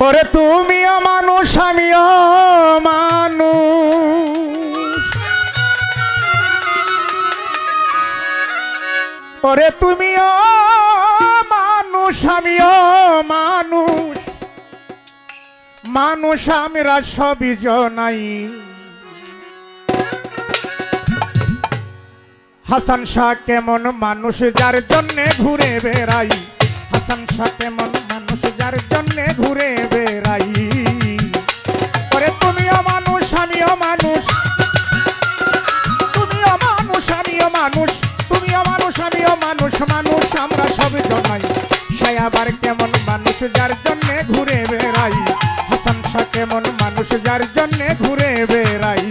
ওরে তুমিও মানুষ আমিও মানুষ, ওরে তুমিও মানুষ আমিও মানুষ, মানুষ আমরা সবই জনাই। হাসান শাহ কেমন মানুষ যার জন্যে ঘুরে বেড়াই, হাসান শাহ কেমন মানুষ যার জন্যে ঘুরে বেড়াই। ওরে তুমিও মানুষ আমিও মানুষ, তুমিও মানুষ আমিও মানুষ, তুমিও মানুষ আমিও মানুষ, মানুষ আমরা সব জনাই। সে আবার কেমন মানুষ যার জন্যে ঘুরে বেড়াই, হাসান শাহ কেমন মানুষ যার জন্যে ঘুরে বেড়াই।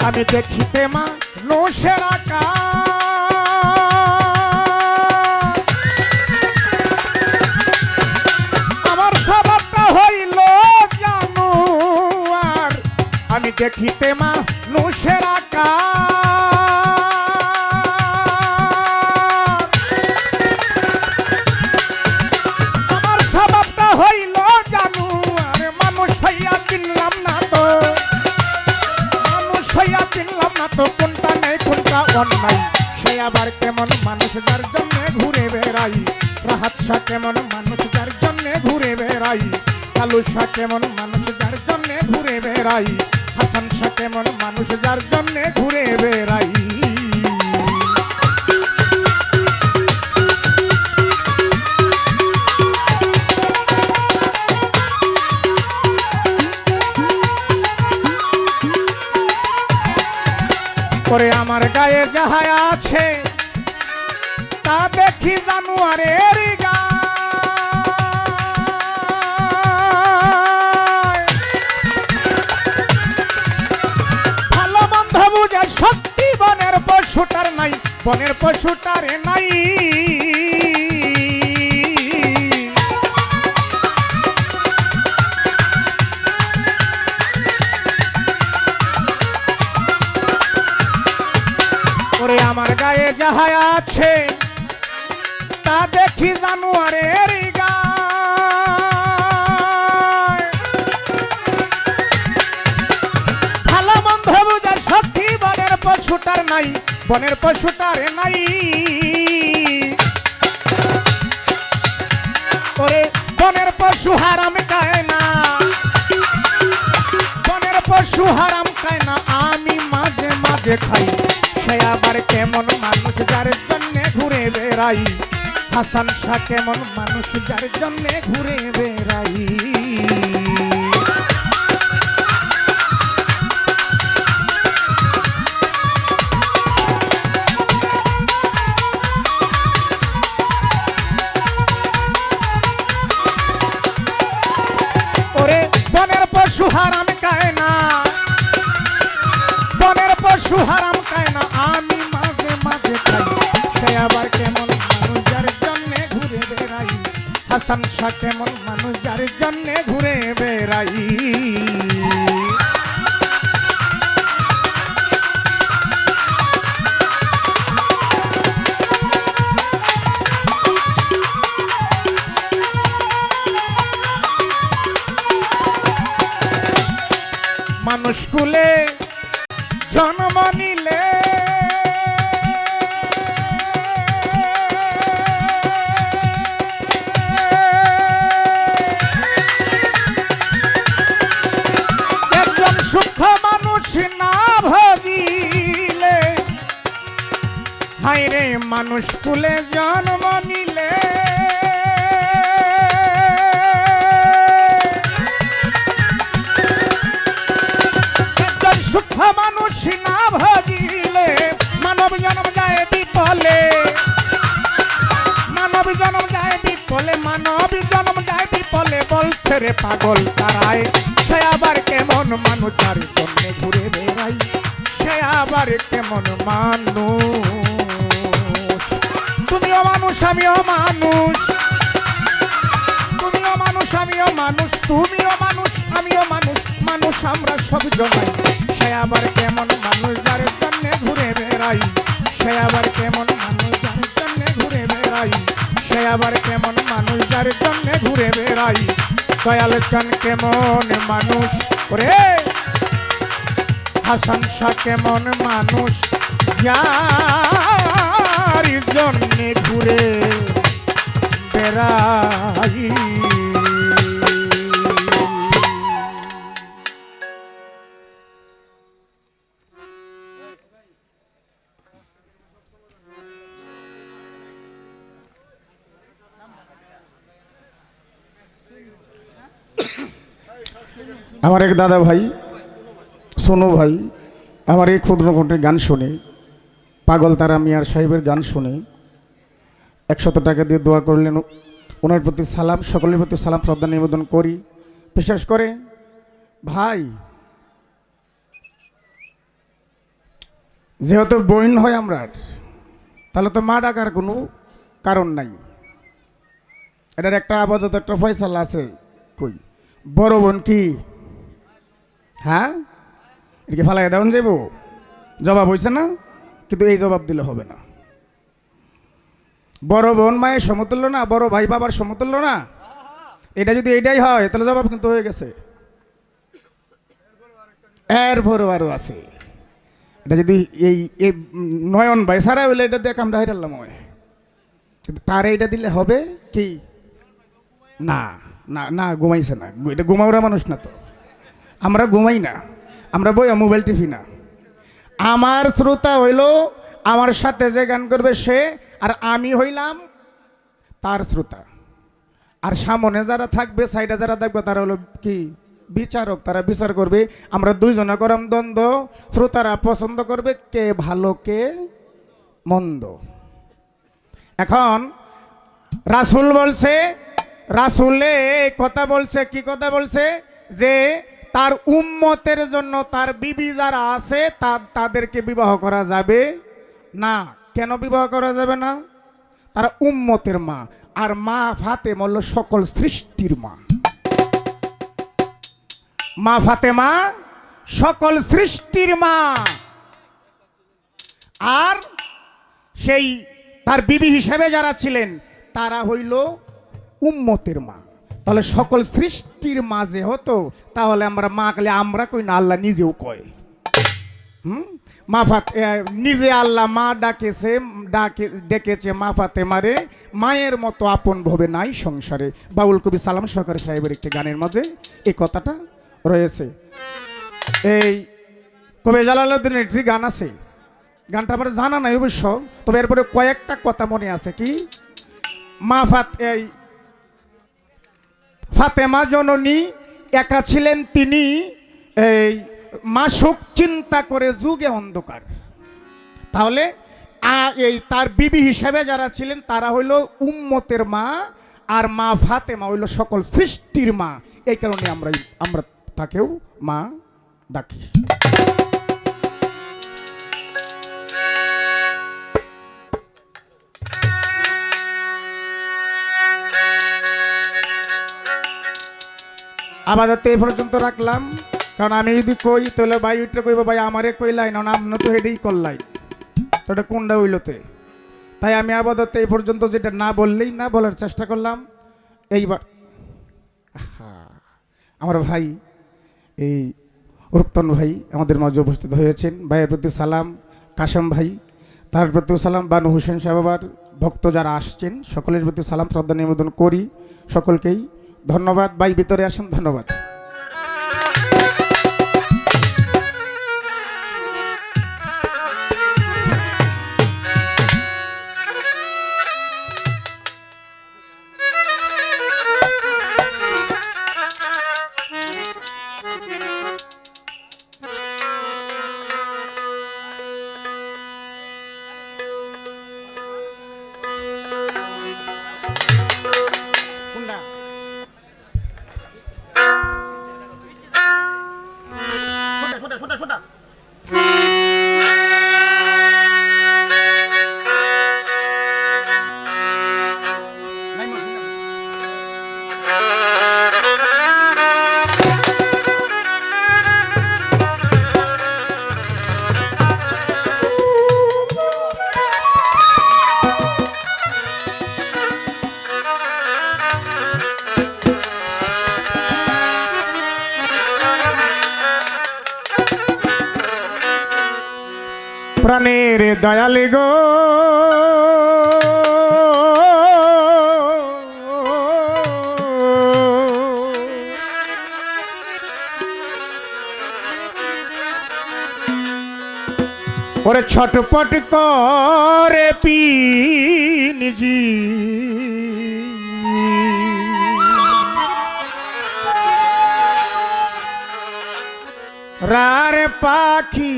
আমি দেখিতে মানুষের আকার, আমার স্বভাবটা হইল জানোয়ার। আমি দেখিতে মানুষের আকার, আমার স্বভাবটা হইল জানোয়ার। মানুষ হইয়া চিনলাম না তো, চিনলাম না তো কোনটা নেই কোনটা অন্যায়। সে আবার কেমন মানুষ যার জন্যে ঘুরে বেড়াই, রাহাত শাহ কেমন মানুষ যার জন্যে ঘুরে বেড়াই, কালু শাহ কেমন মানুষ যার জন্যে ঘুরে বেড়াই, হাসান শাহ কেমন মানুষ যার জন্যে ঘুরে বেড়াই। ওরে আমার গায়ে যাহা আছে তা দেখি জানোয়ারের গায়, ভালো মন্দ বুঝে সত্যি বনের পশুটার নাই, বনের পশুটার নাই। ওরে আমার গায়ে যাহা আছে তা দেখি জানোয়ারের গায়, ভালো মন্দ বুঝার সত্যি বনের পশুটার নাই, বনের পশুটার নাই। ওরে বনের পশু হারাম খায় না, বনের পশু হারাম খায় না, আমি মাঝে মাঝে খাই। সে আবার কেমন মানুষ যার জন্যে ঘুরে বেড়াই, হাসান শাহ কেমন মানুষ যার জন্যে ঘুরে বেড়াই। ওরে বনের পশু হারাম খায় না, বনের পশু হারাম খায় না, আমি মাঝে মাঝে খাই। সে আবার কেমন মানুষ যার জন্যে ঘুরে বেড়াই, হাসান শাহ কেমন মানুষ যার জন্যে ঘুরে বেড়াই। মানুষ কুলে জন্ম নিলে একজন সূক্ষ্ম মানুষ না ভজিলে, হায় রে মানুষ কুলে জন্ম নিলে মানুষ না ভজিলে, মানব জন্ম যায় বিফলে, মানব জন্ম যায় বিফলে, মানব জন্ম যায় বিফলে, বলছে রে পাগল তারায়। সে আবার কেমন মানুষ যার জন্যে ঘুরে বেড়াই, সে আবার কেমন মানুষ। তুমিও মানুষ আমিও মানুষ, তুমিও মানুষ আমিও মানুষ, তুমিও মানুষ আমিও মানুষ, মানুষ আমরা সব জনাই। সে আবার কেমন মানুষ যার জন্যে ঘুরে বেড়াই, সে আবার কেমন মানুষ যার জন্যে ঘুরে বেড়াই, সে আবার কেমন মানুষ যার জন্যে ঘুরে বেড়াই। দয়াল চান কেমন মানুষ ওরে, হাসান শাহ কেমন মানুষ যার জন্যে ঘুরে বেড়াই। আমার এক দাদা ভাই সোনু ভাই আমার এই ক্ষুদ্র কণ্ঠে গান শুনে, পাগল তারা মিয়ার সাহেবের গান শুনে 100 টাকা দিয়ে দোয়া করলেন। ওনার প্রতি সালাম, সকলের প্রতি সালাম শ্রদ্ধা নিবেদন করি। বিশেষ করে ভাই যেহেতু বোন হয় আমরা, তাহলে তো মা ডাকার কোনো কারণ নাই। এটার একটা আপাতত একটা ফয়সালা আছে। কই বড় বোন কি, হ্যাঁ এটা কি ফালাই দেওয়ান যাইব? জবাব হয়েছে না, কিন্তু এই জবাব দিলে হবে না। বড় বোন মায়ের সমতুল্য না, বড় ভাই বাবার সমতুল্য না। এটা যদি এইটাই হয় তাহলে জবাব কিন্তু হয়ে গেছে। এরপরও আরও আছে। এটা যদি এই নয়ন ভাই সারা হইলে এটা দিয়ে কামটা হাইরালাম হয়, কিন্তু তার এইটা দিলে হবে কি না? না না ঘুমাইছে না, এটা ঘুমাওরা মানুষ না তো। আমরা ঘুমাই না, আমরা বই মোবাইল টিভি না। আমার শ্রোতা হইল আমার সাথে যে গান করবে সে, আর আমি হইলাম তার শ্রোতা। আর সামনে যারা থাকবে, সাইডে যারা থাকবে তারা হলো কি বিচারক, তারা বিচার করবে। আমরা দুইজনে করাম দ্বন্দ্ব, শ্রোতারা পছন্দ করবে কে ভালো কে মন্দ। এখন রাসূল বলছে, রাসূলে কথা বলছে, কি কথা বলছে? যে তার উম্মতের জন্য তার বিবি যারা আছে তাদেরকে বিবাহ করা যাবে না। কেন বিবাহ করা যাবে না? তারা উম্মতের মা, আর মা ফাতেমা হলো সকল সৃষ্টির মা। মা ফাতেমা সকল সৃষ্টির মা, আর সেই তার বিবি হিসেবে যারা ছিলেন তারা হইল উম্মতের মা। তাহলে সকল সৃষ্টির মাঝে হতো, তাহলে আমরা মা কালে আমরা কই না, আল্লাহ নিজেও কয়। মা নিজে আল্লাহ মা ডাকেছে, ডেকেছে মা ফাতেমারে, মায়ের মতো আপন ভবে নাই সংসারে। বাউল কবি সালাম সরকার সাহেবের একটি গানের মধ্যে এই কথাটা রয়েছে। এই কবি জালালউদ্দিনের একটি গান আছে, গানটা আমার জানা নাই অবশ্য, তবে এরপরে কয়েকটা কথা মনে আছে। কি মা ফাতেমা জননী একা ছিলেন তিনি, এই মাসুক চিন্তা করে যুগে অন্ধকার। তাহলে এই তার বিবি হিসেবে যারা ছিলেন তারা হইল উম্মতের মা, আর মা ফাতেমা হইল সকল সৃষ্টির মা। এই কারণে আমরা তাকেও মা ডাকি। আপাতত এই পর্যন্ত রাখলাম, কারণ আমি যদি কই তাহলে ভাই ওইটা কইব ভাই আমারে কইলাই না, আপনি তো হেডেই করলাই, তো এটা কোনটা হইলতে। তাই আমি আপাতত এই পর্যন্ত যেটা না বললেই না বলার চেষ্টা করলাম। এইবার আমার ভাই এই রূপতন ভাই আমাদের মাঝে উপস্থিত হয়েছেন। ভাইয়ের প্রতি সালাম। কাশেম ভাই, তার প্রতি সালাম। বানু হোসেন সাহেব, আবার ভক্ত যারা আসছেন সকলের প্রতি সালাম শ্রদ্ধা নিবেদন করি। সকলকেই ধন্যবাদ। ভাই ভিতরে আসেন। ধন্যবাদ। প্রাণের দয়ালি গো ওরে ছটপট করে পিনিজি রারে পাখি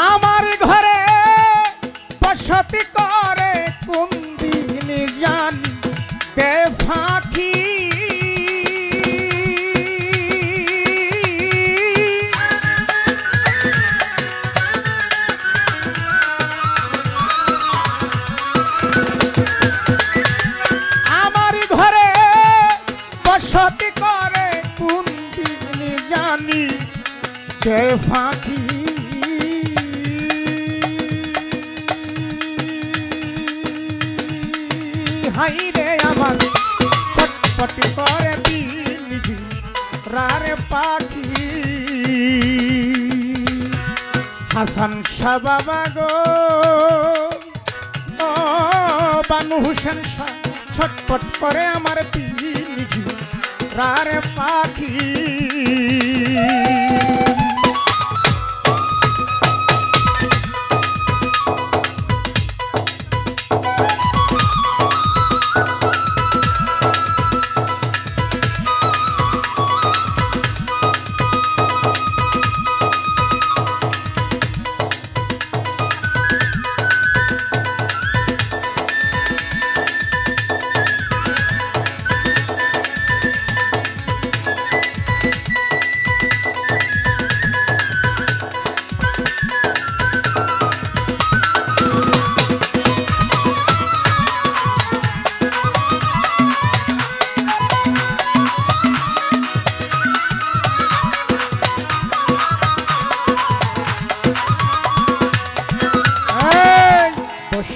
আমার ঘরে বসতি করে কোন দিন জানি তে ফাঁকি আমার ঘরে বসতি করে কোন দিন জানি তে ফাঁকি হাইরে আমার ছটপট করে পিনিজি রারে পাখি হাসান শাহ বাবা গো ও বানু হোসেন শাহ ছটপট করে আমার পিনিজি রারে পাখি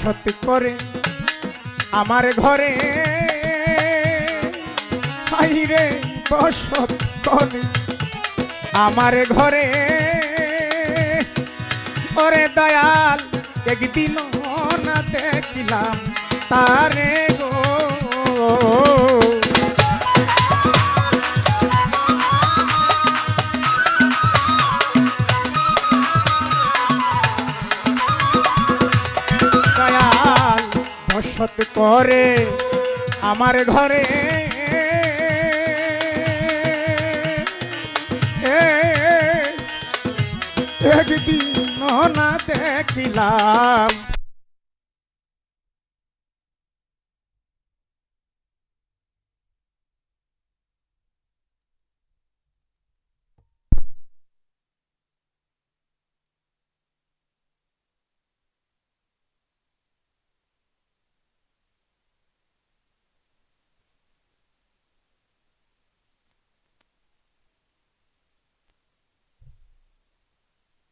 বসতি করে আমার ঘরে হাইরে বসত করে আমার ঘরে ওরে দয়াল একদিন না দেখিলাম তারে গো বসত করে আমার ঘরে একদিন না দেখিলাম